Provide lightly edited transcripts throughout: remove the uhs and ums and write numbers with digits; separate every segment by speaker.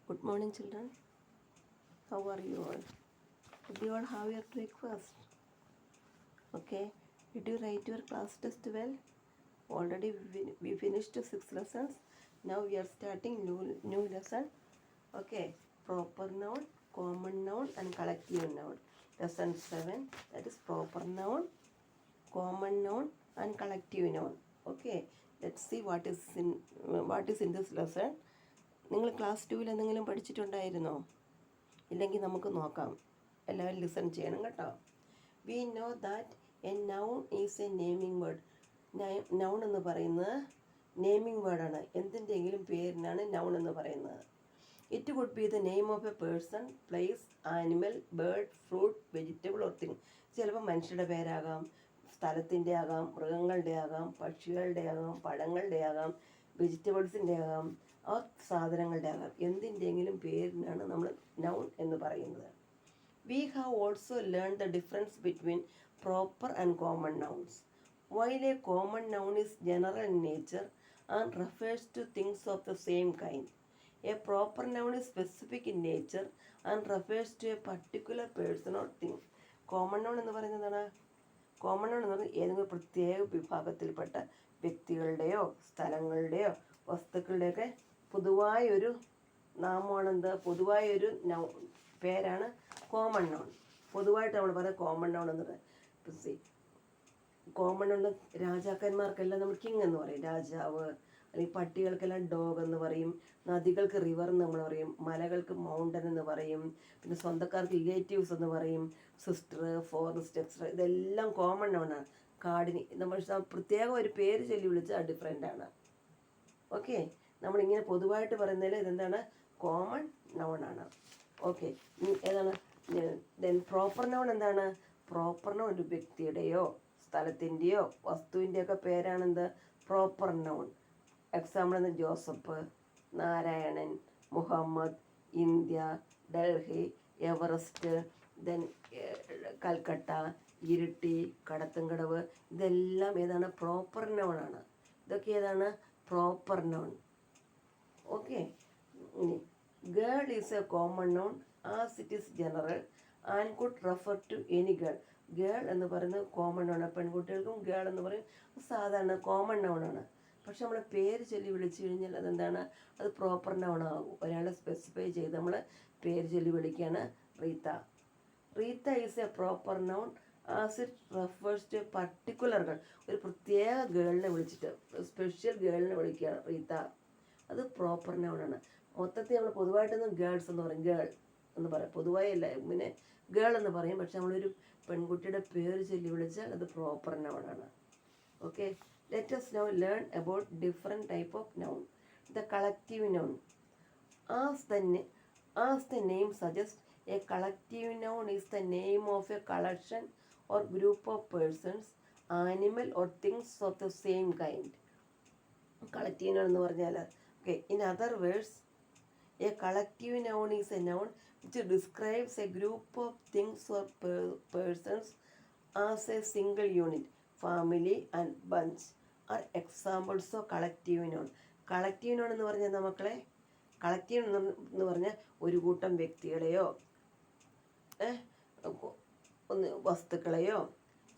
Speaker 1: Good morning, children. How are you all? Did you all have your breakfast? Okay. Did you write your class test well? Already we finished 6 lessons. Now we are starting new lesson. Okay. Proper noun, common noun, and collective noun. Lesson 7. That is proper noun, common noun, and collective noun. Okay. Let's see what is in this lesson. നിങ്ങൾ class 2 എന്തെങ്കിലും പഠിച്ചിട്ടുണ്ടായിരുന്നോ? ഇല്ലെങ്കിൽ നമുക്ക് നോക്കാം. എല്ലാവരും listen ചെയ്യണം കേട്ടോ. We know that a noun is a naming word. Noun എന്ന് പറയുന്നത് നെയിമിംഗ് വേർഡാണ്. എന്തിൻ്റെയെങ്കിലും പേരിനാണ് നൗൺ എന്ന് പറയുന്നത്. It would be the name of a person, place, animal, bird, fruit, vegetable or thing. ചിലപ്പോൾ മനുഷ്യരുടെ പേരാകാം, സ്ഥലത്തിൻ്റെ ആകാം, മൃഗങ്ങളുടെ ആകാം, പക്ഷികളുടെ ആകാം, പഴങ്ങളുടെ ആകാം, വെജിറ്റബിൾസിൻ്റെ ആകാം, ആ സാധനങ്ങളുടെ ആകാം. എന്തിൻ്റെയെങ്കിലും പേരിനാണ് നമ്മൾ നൗൺ എന്ന് പറയുന്നത്. We have also learn the difference between proper and common nouns. While a common noun is general in nature and refers to things of the same kind, a proper noun is specific in nature and refers to a particular person or thing. Common noun എന്ന് പറയുന്നതാണ്, common noun എന്ന് പറയുന്നത് ഏതെങ്കിലും പ്രത്യേക വിഭാഗത്തിൽപ്പെട്ട വ്യക്തികളുടെയോ സ്ഥലങ്ങളുടെയോ വസ്തുക്കളുടെയൊക്കെ പൊതുവായൊരു നാമമാണെന്ത്, പൊതുവായൊരു പേരാണ് common noun. പൊതുവായിട്ട് നമ്മൾ പറയാം കോമൺ നൗൺ എന്ന് പറയാം. കോമൺ നൗൺ രാജാക്കന്മാർക്കെല്ലാം നമ്മൾ കിങ് എന്ന് പറയും, രാജാവ്. അല്ലെങ്കിൽ പട്ടികൾക്കെല്ലാം ഡോഗ് എന്ന് പറയും, നദികൾക്ക് റിവർ എന്ന് നമ്മൾ പറയും, മലകൾക്ക് മൗണ്ടൻ എന്ന് പറയും, പിന്നെ സ്വന്തക്കാർക്ക് റിലേറ്റീവ്സ് എന്ന് പറയും, സിസ്റ്റർ, ഫോറസ്റ്റ്, എക്സ്ട്രാ. ഇതെല്ലാം കോമൺ നൗണാണ്. കാടിന് നമ്മൾ പ്രത്യേകം ഒരു പേര് ചൊല്ലി വിളിച്ചാൽ ഡിഫറെൻ്റ് ആണ്. ഓക്കെ. നമ്മളിങ്ങനെ പൊതുവായിട്ട് പറയുന്നതിൽ ഇതെന്താണ്, കോമൺ നൗൺ ആണ്. ഓക്കെ. ഏതാണ് ദെൻ പ്രോപ്പർ നൗൺ എന്താണ്? പ്രോപ്പർ നൗൺ ഒരു വ്യക്തിയുടെയോ സ്ഥലത്തിൻ്റെയോ വസ്തുവിൻ്റെയൊക്കെ പേരാണെന്ത്, പ്രോപ്പർ നൗൺ. എക്സാമ്പിൾ എന്ന് Joseph, Narayanan, Muhammad, India, Delhi, Everest, then Calcutta, Iritty, Kadathumkadavu. ഇതെല്ലാം ഏതാണ്, പ്രോപ്പർ നൗൺ ആണ്. ഇതൊക്കെ ഏതാണ്, പ്രോപ്പർ നൗൺ. ഓക്കെ. ഇനി girl is a common noun as it is general and could refer to any girl. Girl എന്ന് പറയുന്നത് കോമൺ നൗൺ. പെൺകുട്ടികൾക്കും ഗേൾ എന്ന് പറയും, സാധാരണ കോമൺ നൗൺ ആണ്. പക്ഷെ നമ്മൾ പേര് ചൊല്ലി വിളിച്ചു കഴിഞ്ഞാൽ അതെന്താണ്, അത് പ്രോപ്പർ നൗൺ ആകും. ഒരാളെ സ്പെസിഫൈ ചെയ്ത് നമ്മൾ പേര് ചൊല്ലി വിളിക്കുകയാണ്. Rita. Rita is a proper noun as it refers to a particular girl. ഒരു പ്രത്യേക ഗേളിനെ വിളിച്ചിട്ട് സ്പെഷ്യൽ ഗേളിനെ വിളിക്കുകയാണ് റീത്ത. അത് പ്രോപ്പർ നൗൺ ആണ്. മൊത്തത്തിൽ നമ്മൾ പൊതുവായിട്ടൊന്നും ഗേൾസ് എന്ന് പറയും, ഗേൾ എന്ന് പറയും. പൊതുവായി അല്ല, പിന്നെ ഗേൾ എന്ന് പറയും. പക്ഷെ നമ്മളൊരു പെൺകുട്ടിയുടെ പേര് ചൊല്ലി വിളിച്ചാൽ അത് പ്രോപ്പർ നൗൺ ആണ്. Okay. Let us now learn about different type of noun. The collective noun. As the name suggests, a collective noun is the name of a collection or group of persons, animal or things of the same kind. Collective noun എന്ന് പറഞ്ഞാൽ, okay, in other words, a collective noun is a noun which describes a group of things or persons as a single unit. Family and bunch are examples of collective noun. Collective noun എന്ന് പറഞ്ഞാൽ മക്കളെ, collective എന്ന് പറഞ്ഞാൽ ഒരു കൂട്ടം വ്യക്തികളെയോ വസ്തുക്കളെയോ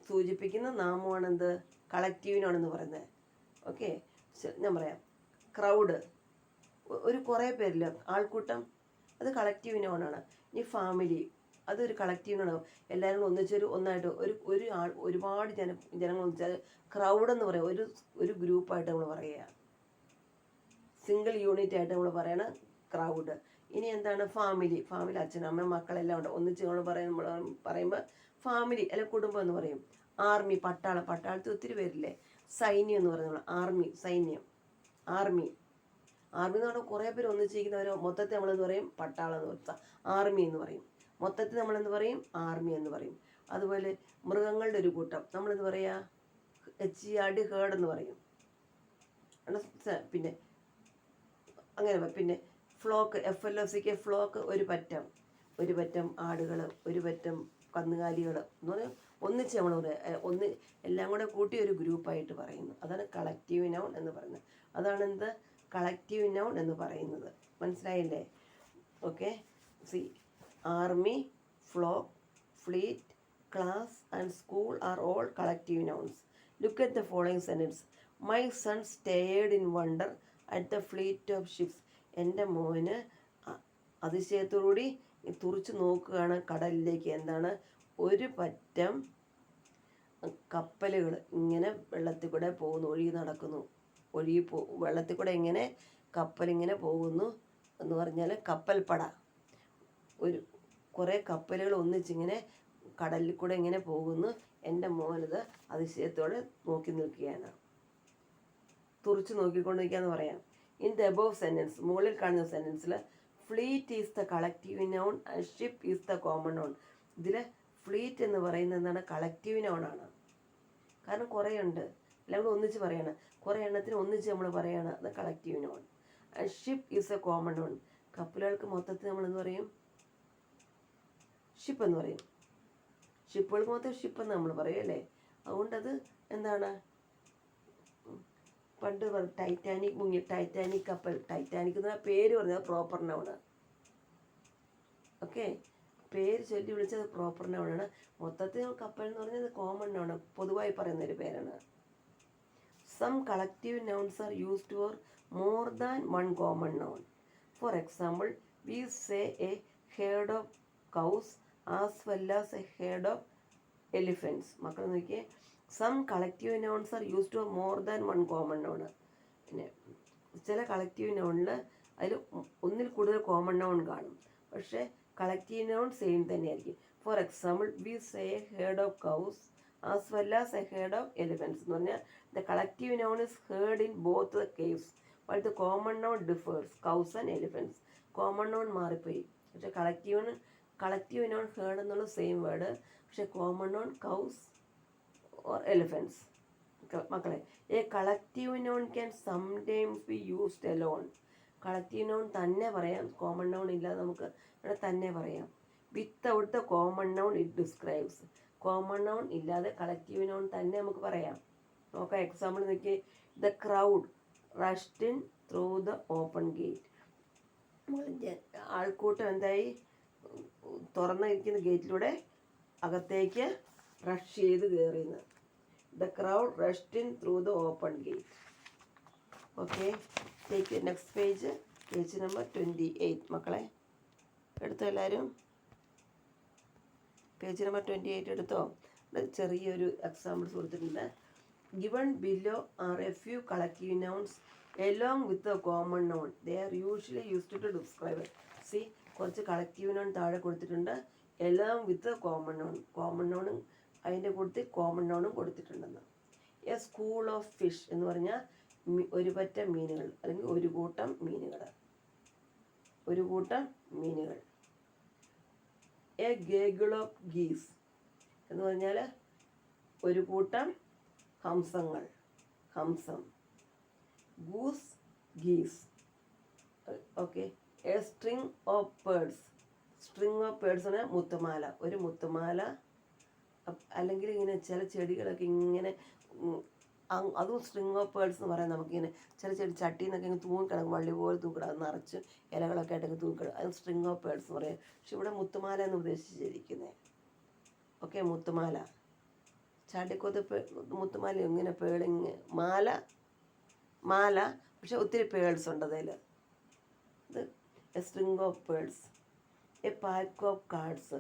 Speaker 1: സൂചിപ്പിക്കുന്ന നാമമാണെന്ത്, collective noun എന്ന് പറയുന്നത്. ഓക്കെ. ഞാൻ പറയാം, ക്രൗഡ്, ഒരു കുറേ പേരിൽ ആൾക്കൂട്ടം, അത് കളക്റ്റീവ് നോണാണ്. ഇനി ഫാമിലി, അതൊരു കളക്റ്റീവ് നോൺ. എല്ലാവരും ഒന്നായിട്ട് ഒരു ആൾ, ഒരുപാട് ജനങ്ങൾ വെച്ചാൽ ക്രൗഡ് എന്ന് പറയും. ഒരു ഗ്രൂപ്പായിട്ട് നമ്മൾ പറയുക, സിംഗിൾ യൂണിറ്റ് ആയിട്ട് നമ്മൾ പറയണ ക്രൗഡ്. ഇനി എന്താണ് ഫാമിലി? ഫാമിലി അച്ഛനമ്മ മക്കളെല്ലാം ഉണ്ട്, ഒന്നിച്ച് നമ്മൾ പറയുമ്പോൾ ഫാമിലി അല്ലെ കുടുംബം എന്ന് പറയും. ആർമി, പട്ടാളം, പട്ടാളത്തിൽ ഒത്തിരി പേരില്ലേ. സൈന്യം എന്ന് പറയുന്നത് ആർമി, സൈന്യം, ആർമി. ആർമി എന്ന് പറഞ്ഞാൽ കുറേ പേര് ഒന്നിച്ചിരിക്കുന്നവരോ മൊത്തത്തിൽ നമ്മളെന്ന് പറയും പട്ടാളം എന്ന് പറയും, ആർമി എന്ന് പറയും. മൊത്തത്തിൽ നമ്മളെന്ന് പറയും ആർമി എന്ന് പറയും. അതുപോലെ മൃഗങ്ങളുടെ ഒരു കൂട്ടം നമ്മളെന്ന് പറയുക HERD, ഹേർഡ് എന്ന് പറയും. പിന്നെ അങ്ങനെ. പിന്നെ ഫ്ലോക്ക്, FLOCK, ഫ്ലോക്ക്, ഒരു പറ്റം ആടുകൾ, ഒരു പറ്റം കന്നുകാലികൾ എന്ന് പറഞ്ഞാൽ ഒന്നിച്ച് നമ്മൾ പറയുക, എല്ലാം കൂടെ കൂട്ടി ഒരു ഗ്രൂപ്പായിട്ട് പറയുന്നു. അതാണ് കളക്റ്റീവ് നൗൺ എന്ന് പറയുന്നത്. അതാണ് എന്ത്, കളക്റ്റീവ് നൗൺ എന്ന് പറയുന്നത്. മനസ്സിലായില്ലേ? Okay, see, army, flock, fleet, class and school are all collective nouns. Look at the following sentence. My son stared in wonder at the fleet of ships. എൻ്റെ മോന് അതിശയത്തോടുകൂടി തുറിച്ചു നോക്കുകയാണ് കടലിലേക്ക്. എന്താണ്? ഒരു പറ്റം കപ്പലുകൾ ഇങ്ങനെ വെള്ളത്തിൽ കൂടെ പോകുന്നു, ഒഴുകി നടക്കുന്നു. വെള്ളത്തിൽ കൂടെ ഇങ്ങനെ കപ്പലിങ്ങനെ പോകുന്നു എന്ന് പറഞ്ഞാൽ കപ്പൽപ്പട. കുറേ കപ്പലുകൾ ഒന്നിച്ചിങ്ങനെ കടലിൽ കൂടെ ഇങ്ങനെ പോകുന്നു. എൻ്റെ മോനത് അതിശയത്തോടെ നോക്കി നിൽക്കുകയാണ്, തുറിച്ച് നോക്കിക്കൊണ്ടിരിക്കുകയെന്ന് പറയാം. ഇൻ ദ അബോവ് സെൻറ്റൻസ്, മുകളിൽ കാണുന്ന സെൻറ്റൻസിൽ fleet is the collective noun and ship is the common noun. ഇതിൽ ഫ്ലീറ്റ് എന്ന് പറയുന്നത് എന്താണ്? കളക്റ്റീവ് നൗണാണ്. കാരണം കുറേ ഉണ്ട്, എല്ലാം കൂടെ ഒന്നിച്ച് പറയണം. കുറേ എണ്ണത്തിന് ഒന്നിച്ച് നമ്മൾ പറയണം, അത് collective noun. And ship is a common noun. കപ്പലുകൾക്ക് മൊത്തത്തിൽ നമ്മൾ എന്ത് പറയും? ഷിപ്പ് എന്ന് പറയും. ഷിപ്പുകൾക്ക് മൊത്തം ഷിപ്പ് എന്ന് നമ്മൾ പറയും അല്ലേ? അതുകൊണ്ടത് എന്താണ്? പണ്ട് ടൈറ്റാനിക് മുങ്ങി, ടൈറ്റാനിക് കപ്പൽ, ടൈറ്റാനിക് എന്ന പേര് പറഞ്ഞത് പ്രോപ്പർ നൗണ്. ഓക്കെ, പേര് ചൊല്ലി വിളിച്ചത് പ്രോപ്പർ നൗണാണ്. മൊത്തത്തിൽ കപ്പൽ എന്ന് പറഞ്ഞത് കോമൺ നൗണ്, പൊതുവായി പറയുന്നൊരു പേരാണ്. Some collective nouns are used for more than one common noun. For example, we say a herd of cows as well as a herd of elephants. മക്കൾ നോക്കിയേ, some collective nouns are used for more than one common noun. പിന്നെ ചില collective നൗണിൽ അതിൽ ഒന്നിൽ കൂടുതൽ common noun കാണും, പക്ഷേ collective noun same തന്നെയായിരിക്കും. For example, we say a herd of cows as well as a herd of elephants എന്ന് പറഞ്ഞാൽ the collective noun is herd in both the case but the common noun differs. Cows and elephants, common noun മാറിപ്പോയി, പക്ഷേ collective noun herd എന്നുള്ള same word, പക്ഷേ common noun cows or elephants. മക്കളെ, a collective noun can sometimes be used alone. Collective noun തന്നെ പറയാം, common noun ഇല്ലാതെ നമുക്ക് ഇവിടെ തന്നെ പറയാം. Without the common noun it describes. Common noun ഇല്ലാതെ കളക്റ്റീവ് നൗൺ തന്നെ നമുക്ക് പറയാം. നോക്കാം, എക്സാമ്പിൾ നോക്കി. The crowd rushed in through the open gate. ആൾക്കൂട്ടം എന്തായി? തുറന്നിരിക്കുന്ന ഗേറ്റിലൂടെ അകത്തേക്ക് റഷ് ചെയ്ത് കയറിയെന്ന്. The crowd rushed in through the open gate. Okay, take next page, page number 28. മക്കളെ എടുത്തോ എല്ലാവരും? പേജ് നമ്പർ 28 എടുത്തോ? ചെറിയൊരു എക്സാമ്പിൾസ് കൊടുത്തിട്ടുണ്ട്. Given below are a few collective nouns along with a common noun. They are usually used to describe. See, കുറച്ച് collective noun താഴെ കൊടുത്തിട്ടുണ്ട്, along with common noun. Common നൗണും അതിൻ്റെ കൂട്ടത്തിൽ കോമൺ നൗണും കൊടുത്തിട്ടുണ്ടെന്ന്. എ സ്കൂൾ ഓഫ് ഫിഷ് എന്ന് പറഞ്ഞാൽ ഒരു പറ്റം മീനുകൾ, അല്ലെങ്കിൽ ഒരു കൂട്ടം മീനുകൾ, ഒരു കൂട്ടം മീനുകൾ. എ ഗേഗിൾ ഓഫ് ഗീസ് എന്ന് പറഞ്ഞാൽ ഒരു കൂട്ടം ഹംസങ്ങൾ, ഹംസം. Goose, geese. Okay, a string of pearls. String of pearls ആണ് മുത്തുമാല, ഒരു മുത്തുമാല. അല്ലെങ്കിൽ ഇങ്ങനെ ചില ചെടികളൊക്കെ ഇങ്ങനെ, അതും സ്ട്രിങ് ഓഫ് പേർഡ്സ് എന്ന് പറയാം. നമുക്കിങ്ങനെ ചില ചെടി ചട്ടിയിൽ നിന്നൊക്കെ ഇങ്ങനെ തൂങ്ങിക്കിടക്കും, വള്ളി പോലെ തൂക്കിടക്കും, നിറച്ച് ഇലകളൊക്കെ ആയിട്ടൊക്കെ തൂക്കിടക്കും, അത് സ്ട്രിങ് ഓഫ് പേർഡ്സ് എന്ന് പറയാം. പക്ഷെ ഇവിടെ മുത്തുമാല എന്ന് ഉദ്ദേശിച്ചിരിക്കുന്നത്. ഓക്കെ, മുത്തുമാല, ചാട്ടിക്കൊത്ത് മുത്തുമാല, ഇങ്ങനെ പേളിങ് മാല, മാല, പക്ഷെ ഒത്തിരി പേൾസ് ഉണ്ട് അതിൽ. ഇത് a string of pearls. A pack of cards.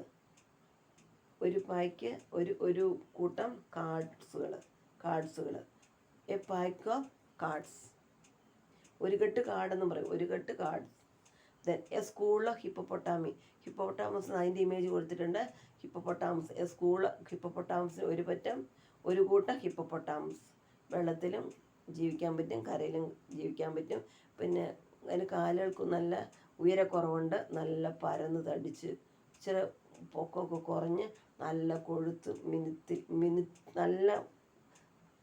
Speaker 1: ഒരു പായ്ക്ക് ഒരു കൂട്ടം കാർഡ്സുകൾ. A pack of cards. ഒരു കെട്ട് കാർഡെന്ന് പറയും, ഒരു കെട്ട് cards. Then a school of hippopotami. Hippopotamus അതിൻ്റെ ഇമേജ് കൊടുത്തിട്ടുണ്ട്. ഹിപ്പോപ്പൊട്ടാമസ്, എ സ്കൂൾ ഹിപ്പോപ്പൊട്ടാമസിന് ഒരു പറ്റം, ഒരു കൂട്ടം ഹിപ്പോപ്പൊട്ടാമസ്. വെള്ളത്തിലും ജീവിക്കാൻ പറ്റും, കരയിലും ജീവിക്കാൻ പറ്റും. പിന്നെ അതിന് കാലുകൾക്ക് നല്ല ഉയരക്കുറവുണ്ട്, നല്ല പരന്ന് തടിച്ച് ഇച്ചിരി പൊക്കമൊക്കെ കുറഞ്ഞ് നല്ല കൊഴുത്ത് നല്ല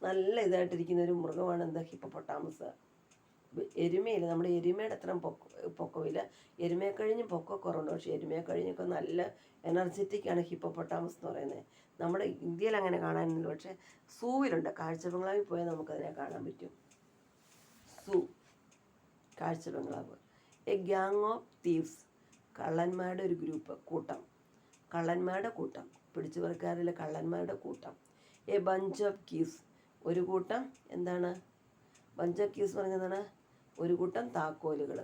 Speaker 1: നല്ല ഇതായിട്ടിരിക്കുന്ന ഒരു മൃഗമാണ് എന്താ? ഹിപ്പോപ്പൊട്ടാമസ്. എരുമയില്ല, നമ്മുടെ എരുമയുടെ അത്രയും പൊക്കമില്ല, എരുമയെ കഴിഞ്ഞും പൊക്കക്കുറവുണ്ട്, പക്ഷേ എരുമയെ കഴിഞ്ഞൊക്കെ നല്ല എനർജറ്റിക്കാണ് ഹിപ്പോപ്പൊട്ടാമസ് എന്ന് പറയുന്നത്. നമ്മുടെ ഇന്ത്യയിൽ അങ്ങനെ കാണാനില്ല, പക്ഷേ സൂവിലുണ്ട്. കാഴ്ച ബംഗ്ലാവിൽ പോയാൽ നമുക്കതിനെ കാണാൻ പറ്റും. സൂ, കാഴ്ച ബംഗ്ലാവ്. A gang of thieves. കള്ളന്മാരുടെ ഒരു ഗ്രൂപ്പ്, കൂട്ടം, കള്ളന്മാരുടെ കൂട്ടം, പിടിച്ചു പറിക്കാരിലെ കള്ളന്മാരുടെ കൂട്ടം. എ ബഞ്ച് ഓഫ് കീസ്, ഒരു കൂട്ടം എന്താണ്, ബഞ്ച് ഓഫ് കീസ് പറഞ്ഞതാണ് ഒരു കൂട്ടം താക്കോലുകൾ.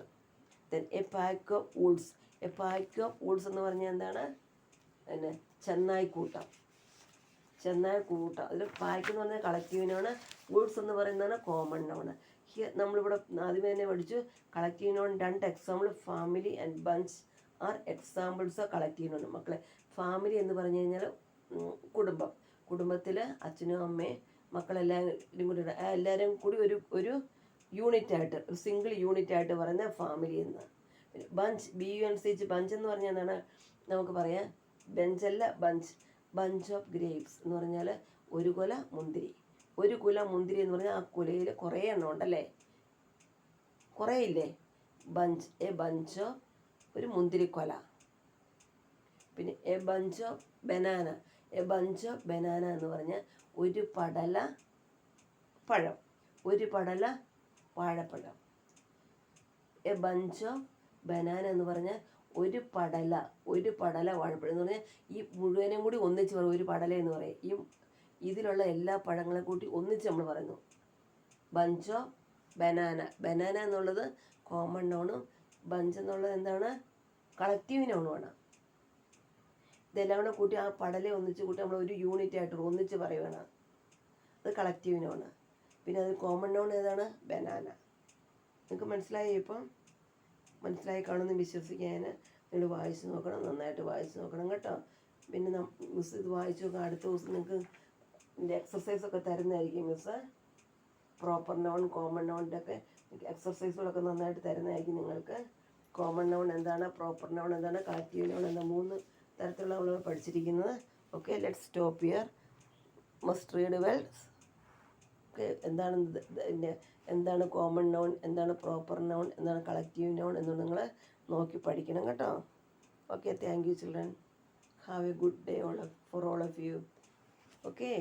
Speaker 1: Then a pack of wolves, a pack of wolves എന്ന് പറഞ്ഞാൽ എന്താണ്, പിന്നെ ചെന്നായിക്കൂട്ടം, ചെന്നായിക്കൂട്ടം. അതിൽ പാക്ക് എന്ന് പറഞ്ഞാൽ കളക്റ്റീവിനാണ്, വൂൾസ് എന്ന് പറയുന്നതാണ് കോമൺ നൗണ്. നമ്മളിവിടെ ആദ്യമേ തന്നെ പഠിച്ചു collective noun 2 example, family and bunch are examples of collective noun. മക്കളെ, ഫാമിലി എന്ന് പറഞ്ഞു കഴിഞ്ഞാൽ കുടുംബം, കുടുംബത്തിൽ അച്ഛനും അമ്മയും മക്കളെല്ലാവരും കൂടി എല്ലാവരും കൂടി ഒരു യൂണിറ്റായിട്ട്, ഒരു സിംഗിൾ യൂണിറ്റായിട്ട് പറയുന്ന ഫാമിലി എന്ന്. പിന്നെ ബഞ്ച്, BUNCH, ബഞ്ച് എന്ന് പറഞ്ഞാൽ എന്താണ്, നമുക്ക് പറയാം ബെഞ്ചല്ല ബഞ്ച്, ബഞ്ച് ഓഫ് ഗ്രേപ്സ് എന്ന് പറഞ്ഞാൽ ഒരു കുല മുന്തിരി. ഒരു കുല മുന്തിരി എന്ന് പറഞ്ഞാൽ ആ കുലയിൽ കുറേ എണ്ണം ഉണ്ടല്ലേ, കുറേ ഇല്ലേ. ബഞ്ച്, എ ബഞ്ച് ഓഫ്, ഒരു മുന്തിരിക്കൊല. പിന്നെ a bunch of banana, a bunch of banana എന്ന് പറഞ്ഞാൽ ഒരു പടല പഴം, ഒരു പടല വാഴപ്പഴം. എ ബഞ്ച് ഓഫ് ബനാന എന്ന് പറഞ്ഞാൽ ഒരു പടല വാഴപ്പഴം എന്ന് പറഞ്ഞാൽ ഈ മുഴുവനും കൂടി ഒന്നിച്ച് പറയും ഒരു പടല എന്ന് പറയും. ഇതിലുള്ള എല്ലാ പഴങ്ങളെ കൂട്ടി ഒന്നിച്ച് നമ്മൾ പറയുന്നു. ബഞ്ച് ഓഫ് ബനാന, ബനാന എന്നുള്ളത് കോമൺ നൗണും ബഞ്ച് എന്നുള്ളത് എന്താണ്, കളക്റ്റീവ് നൗണുമാണ്. ഇതെല്ലാം കൂടെ കൂട്ടി ആ പടലെ ഒന്നിച്ച് കൂട്ടി നമ്മൾ ഒരു യൂണിറ്റ് ആയിട്ട് ഒന്നിച്ച് പറയുകയാണ്, അത് കളക്റ്റീവ് നൗണ്. പിന്നെ അത് കോമൺ നൗൺ ഏതാണ്, ബനാന. നിങ്ങൾക്ക് മനസ്സിലായി? ഇപ്പം മനസ്സിലായി കാണുമെന്ന് വിശ്വസിക്കാൻ. നിങ്ങൾ വായിച്ച് നോക്കണം, നന്നായിട്ട് വായിച്ച് നോക്കണം കേട്ടോ. പിന്നെ മിസ് ഇത് വായിച്ച് നോക്കാം. അടുത്ത ദിവസം നിങ്ങൾക്ക് ഇതിൻ്റെ എക്സസൈസൊക്കെ തരുന്നതായിരിക്കും മിസ്സ്. പ്രോപ്പർ നൗൺ, കോമൺ നൗണിൻ്റെ ഒക്കെ എക്സസൈസുകളൊക്കെ നന്നായിട്ട് തരുന്നതായിരിക്കും നിങ്ങൾക്ക്. കോമൺ നൗൺ എന്താണ്, പ്രോപ്പർ നൗൺ എന്താണ്, കളക്റ്റീവ് നൗൺ എന്താ, 3 തരത്തിലുള്ള നമ്മൾ പഠിച്ചിരിക്കുന്നത്. Okay, let's stop here. Must read well. Okay, എന്താണ് കോമൺ നൗൺ, എന്താണ് പ്രോപ്പർ നൗൺ, എന്താണ് കളക്റ്റീവ് നൗൺ എന്ന് നിങ്ങൾ നോക്കി പഠിക്കണം കേട്ടോ. Okay, thank you children. Have a good day for all of you. Okay.